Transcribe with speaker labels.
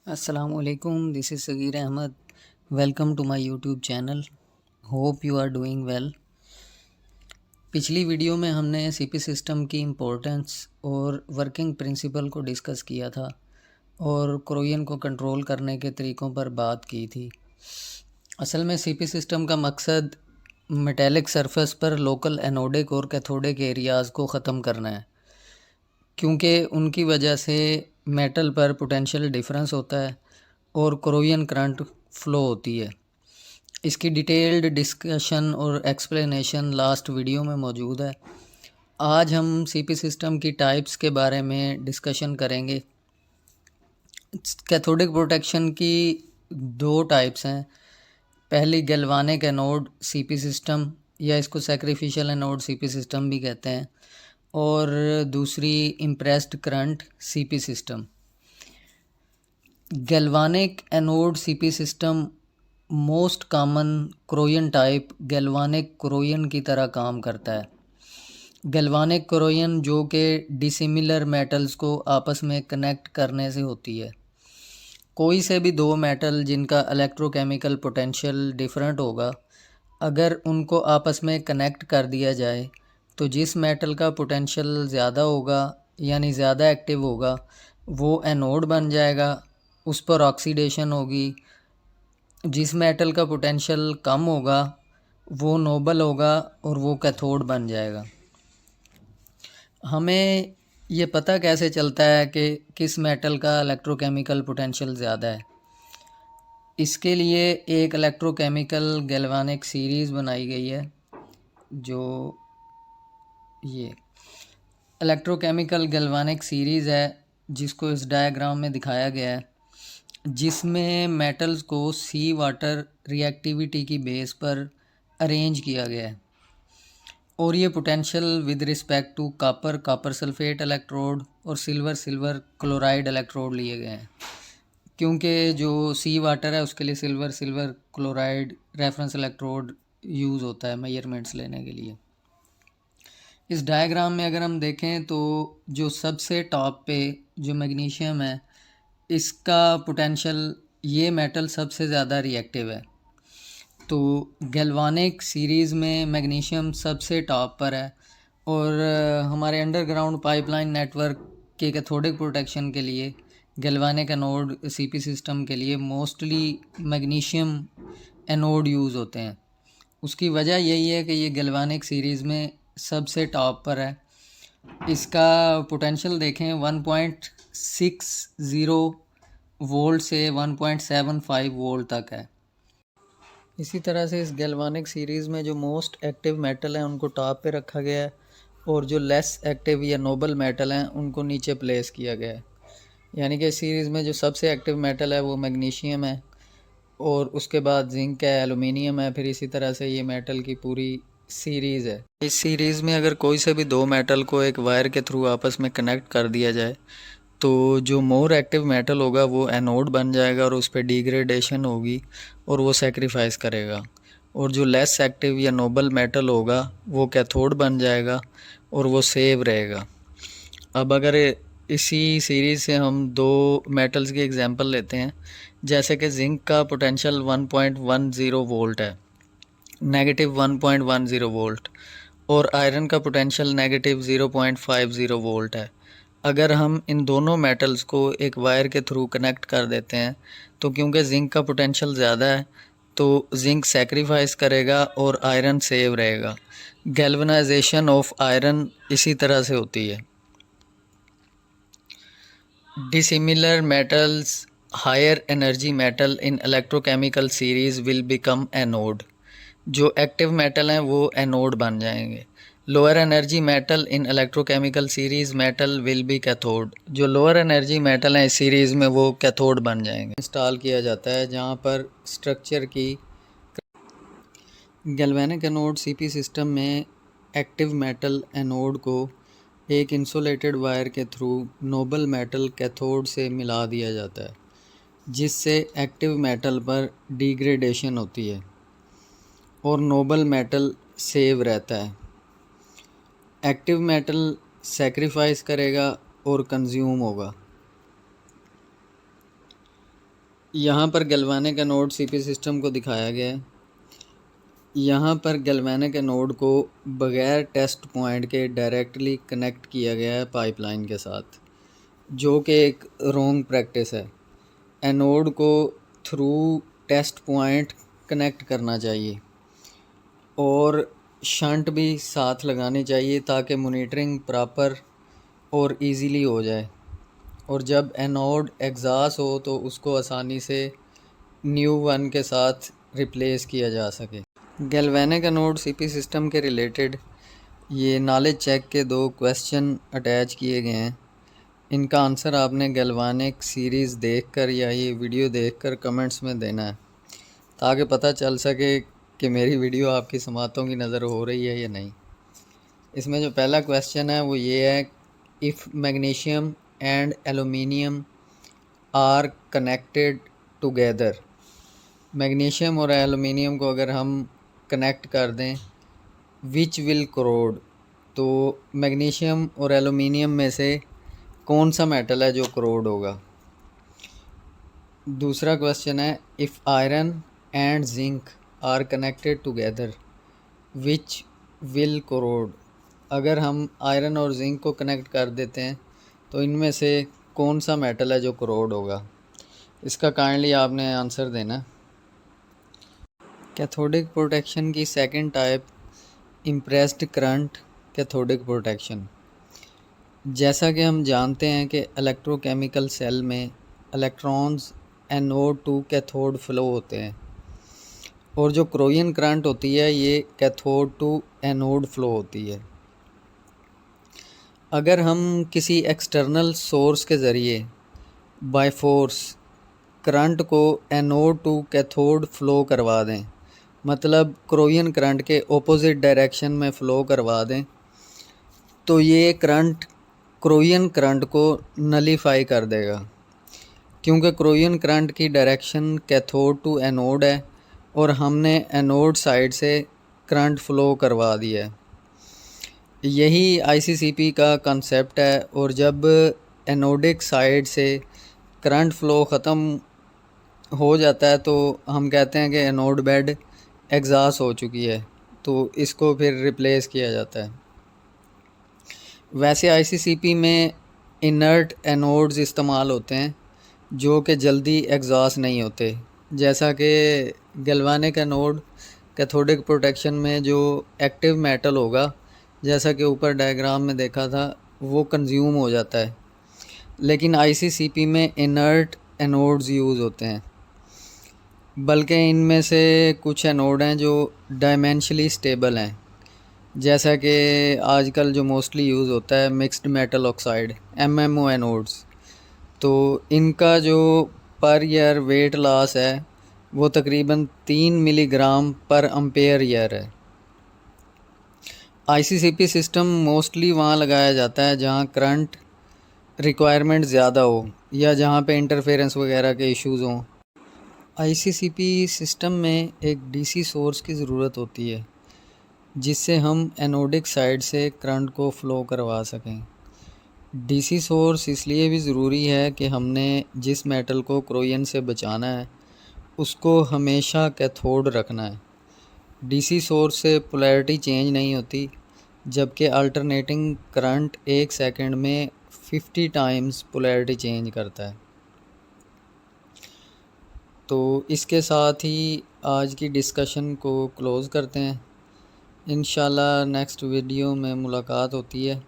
Speaker 1: Assalamualaikum, this is Sagir Ahmed. Welcome to my YouTube channel. Hope you are doing well. पिछली video में हमने CP system की importance और working principle को discuss किया था और क्रोयन को कंट्रोल करने के तरीक़ों पर बात की थी। असल में सीपी सिस्टम का मकसद मेटेलिक सरफेस पर लोकल एनोडिक और कैथोडिक एरियाज़ को ख़त्म करना है, क्योंकि उनकी वजह से मेटल पर पोटेंशियल डिफरेंस होता है और क्रोयन करंट फ़्लो होती है। इसकी डिटेल्ड डिस्कशन और एक्सप्लेनेशन लास्ट वीडियो में मौजूद है। आज हम सीपी सिस्टम की टाइप्स के बारे में डिस्कशन करेंगे। कैथोडिक प्रोटेक्शन की दो टाइप्स हैं। पहली गैल्वानिक एनोड सीपी सिस्टम, या इसको सैक्रिफिशियल एनोड सीपी सिस्टम भी कहते हैं, और दूसरी impressed current CP system. Galvanic anode CP system most common क्रोयन टाइप गैल्वानिक क्रोयन की तरह काम करता है। गैल्वानिक क्रोयन जो कि डिसिमिलर मेटल्स को आपस में कनेक्ट करने से होती है। कोई से भी दो मेटल जिनका इलेक्ट्रोकेमिकल पोटेंशियल डिफरेंट होगा, अगर उनको आपस में कनेक्ट कर दिया जाए तो जिस मेटल का पोटेंशियल ज़्यादा होगा यानी ज़्यादा एक्टिव होगा वो एनोड बन जाएगा, उस पर ऑक्सीडेशन होगी। जिस मेटल का पोटेंशियल कम होगा वो नोबल होगा और वो कैथोड बन जाएगा। हमें ये पता कैसे चलता है कि किस मेटल का इलेक्ट्रोकेमिकल पोटेंशियल ज़्यादा है? इसके लिए एक इलेक्ट्रोकेमिकल गैल्वानिक सीरीज़ बनाई गई है, जो ये इलेक्ट्रोकेमिकल गैल्वानिक सीरीज़ है जिसको इस डायग्राम में दिखाया गया है, जिसमें मेटल्स को सी वाटर रिएक्टिविटी की बेस पर अरेंज किया गया है और ये potential with respect to copper sulphate electrode और सिल्वर क्लोराइड इलेक्ट्रोड लिए गए हैं, क्योंकि जो सी वाटर है उसके लिए silver chloride reference electrode use होता है मेजरमेंट्स लेने के लिए। इस डायग्राम में अगर हम देखें तो जो सबसे टॉप पे जो मैग्नीशियम है, इसका पोटेंशियल, ये मेटल सबसे ज़्यादा रिएक्टिव है। तो गैल्वानिक सीरीज़ में मैग्नीशियम सबसे टॉप पर है और हमारे अंडरग्राउंड पाइपलाइन नेटवर्क के कैथोडिक प्रोटेक्शन के लिए गैल्वानिक एनोड सीपी सिस्टम के लिए मोस्टली मैग्नीशियम एनोड यूज़ होते हैं। उसकी वजह यही है कि ये गैल्वानिक सीरीज़ में सबसे टॉप पर है। इसका पोटेंशियल देखें 1.60 वोल्ट से 1.75 वोल्ट तक है। इसी तरह से इस गैल्वानिक सीरीज़ में जो मोस्ट एक्टिव मेटल हैं उनको टॉप पे रखा गया है और जो लेस एक्टिव या नोबल मेटल हैं उनको नीचे प्लेस किया गया है। यानी कि इस सीरीज़ में जो सबसे एक्टिव मेटल है वो मैग्नीशियम है और उसके बाद जिंक है, एलुमिनियम है, फिर इसी तरह से ये मेटल की पूरी सीरीज़ है। इस सीरीज़ में अगर कोई से भी दो मेटल को एक वायर के थ्रू आपस में कनेक्ट कर दिया जाए तो जो मोर एक्टिव मेटल होगा वो एनोड बन जाएगा और उस पर डिग्रेडेशन होगी और वो सेक्रीफाइस करेगा, और जो लेस एक्टिव या नोबल मेटल होगा वो कैथोड बन जाएगा और वो सेव रहेगा। अब अगर इसी सीरीज़ से हम दो मेटल्स की एग्जांपल लेते हैं, जैसे कि जिंक का पोटेंशियल 1.10 वोल्ट है, नेगेटिव 1.10 वोल्ट, और आयरन का पोटेंशियल नेगेटिव 0.50 वोल्ट है। अगर हम इन दोनों मेटल्स को एक वायर के थ्रू कनेक्ट कर देते हैं तो क्योंकि जिंक का पोटेंशियल ज़्यादा है तो जिंक सेक्रीफाइस करेगा और आयरन सेव रहेगा। गैल्वनाइजेशन ऑफ आयरन इसी तरह से होती है। Dissimilar metals higher energy metal in electrochemical series will become anode. जो एक्टिव मेटल हैं वो एनोड बन जाएंगे। Lower energy metal in electrochemical series metal will be cathode. जो लोअर एनर्जी मेटल हैं इस सीरीज़ में वो कैथोड बन जाएंगे। इंस्टॉल किया जाता है जहाँ पर स्ट्रक्चर की गैल्वेनिक एनोड सीपी सिस्टम में एक्टिव मेटल एनोड को एक इंसुलेटेड वायर के थ्रू नोबल मेटल कैथोड से मिला दिया जाता है, जिससे एक्टिव मेटल पर डिग्रेडेशन होती है और नोबल मेटल सेव रहता है। एक्टिव मेटल सेक्रीफाइस करेगा और कंज्यूम होगा। यहाँ पर गैल्वेनिक एनोड सीपी सिस्टम को दिखाया गया है। यहाँ पर गैल्वेनिक एनोड को बग़ैर टेस्ट पॉइंट के डायरेक्टली कनेक्ट किया गया है पाइपलाइन के साथ, जो कि एक रॉन्ग प्रैक्टिस है। एनोड को थ्रू टेस्ट पॉइंट कनेक्ट करना चाहिए और शंट भी साथ लगानी चाहिए ताकि मॉनिटरिंग प्रॉपर और इजीली हो जाए, और जब एनोड एग्जॉस्ट हो तो उसको आसानी से न्यू वन के साथ रिप्लेस किया जा सके। गैल्वेनिक एनोड सीपी सिस्टम के रिलेटेड ये नॉलेज चेक के 2 क्वेश्चन अटैच किए गए हैं। इनका आंसर आपने गैल्वेनिक सीरीज़ देखकर या ये वीडियो देखकर कमेंट्स में देना है, ताकि पता चल सके कि मेरी वीडियो आपकी समातों की नज़र हो रही है या नहीं। इसमें जो पहला क्वेश्चन है वो ये है, if magnesium and aluminium are connected together. Magnesium और एलुमिनियम को अगर हम कनेक्ट कर दें, विच विल करोड, तो मैग्नीशियम और एलुमिनियम में से कौन सा मेटल है जो करोड होगा। दूसरा क्वेश्चन है, if iron and zinc are connected together which will corrode. अगर हम आयरन और जिंक को कनेक्ट कर देते हैं तो इनमें से कौन सा मेटल है जो करोड होगा। इसका काइंडली आपने आंसर देना। कैथोडिक प्रोटेक्शन की second type, impressed current cathodic protection. जैसा कि हम जानते हैं कि इलेक्ट्रोकेमिकल सेल में electrons anode to cathode flow होते हैं, और जो क्रोयन करंट होती है ये कैथोड टू एनोड फ्लो होती है। अगर हम किसी एक्सटर्नल सोर्स के ज़रिए बाय फोर्स करंट को एनोड टू कैथोड फ्लो करवा दें, मतलब क्रोयन करंट के ऑपोजिट डायरेक्शन में फ़्लो करवा दें, तो ये करंट क्रोयन करंट को नलीफाई कर देगा, क्योंकि क्रोयन करंट की डायरेक्शन कैथोड टू एनोड है और हमने एनोड साइड से करंट फ़्लो करवा दिया है। यही आईसीसीपी का कंसेप्ट है, और जब एनोडिक साइड से करंट फ़्लो ख़त्म हो जाता है तो हम कहते हैं कि एनोड बेड एग्जॉस्ट हो चुकी है, तो इसको फिर रिप्लेस किया जाता है। वैसे आईसीसीपी में इनर्ट एनोड्स इस्तेमाल होते हैं जो कि जल्दी एग्जॉस्ट नहीं होते, जैसा कि गैल्वेनिक एनोड कैथोडिक प्रोटेक्शन में जो एक्टिव मेटल होगा, जैसा कि ऊपर डायग्राम में देखा था, वो कंज्यूम हो जाता है। लेकिन आईसीसीपी में इनर्ट एनोड्स यूज़ होते हैं, बल्कि इनमें से कुछ एनोड हैं जो डायमेंशनली स्टेबल हैं, जैसा कि आजकल जो मोस्टली यूज़ होता है mixed metal oxide MMO anodes. तो इनका जो पर ईयर वेट लॉस है वो तकरीबन 3 मिलीग्राम पर एम्पेयर ईयर है। आईसीसीपी सिस्टम मोस्टली वहाँ लगाया जाता है जहाँ करंट रिक्वायरमेंट ज़्यादा हो या जहाँ पे इंटरफेरेंस वगैरह के इश्यूज़ हों। आईसीसीपी सिस्टम में एक डीसी सोर्स की ज़रूरत होती है जिससे हम एनोडिक साइड से करंट को फ़्लो करवा सकें। डीसी सोर्स इसलिए भी ज़रूरी है कि हमने जिस मेटल को क्रोयन से बचाना है उसको हमेशा कैथोड रखना है। डीसी सोर्स से पोलैरिटी चेंज नहीं होती, जबकि अल्टरनेटिंग करंट 1 सेकंड में 50 टाइम्स पोलैरिटी चेंज करता है। तो इसके साथ ही आज की डिस्कशन को क्लोज़ करते हैं। इंशाल्लाह नेक्स्ट वीडियो में मुलाकात होती है।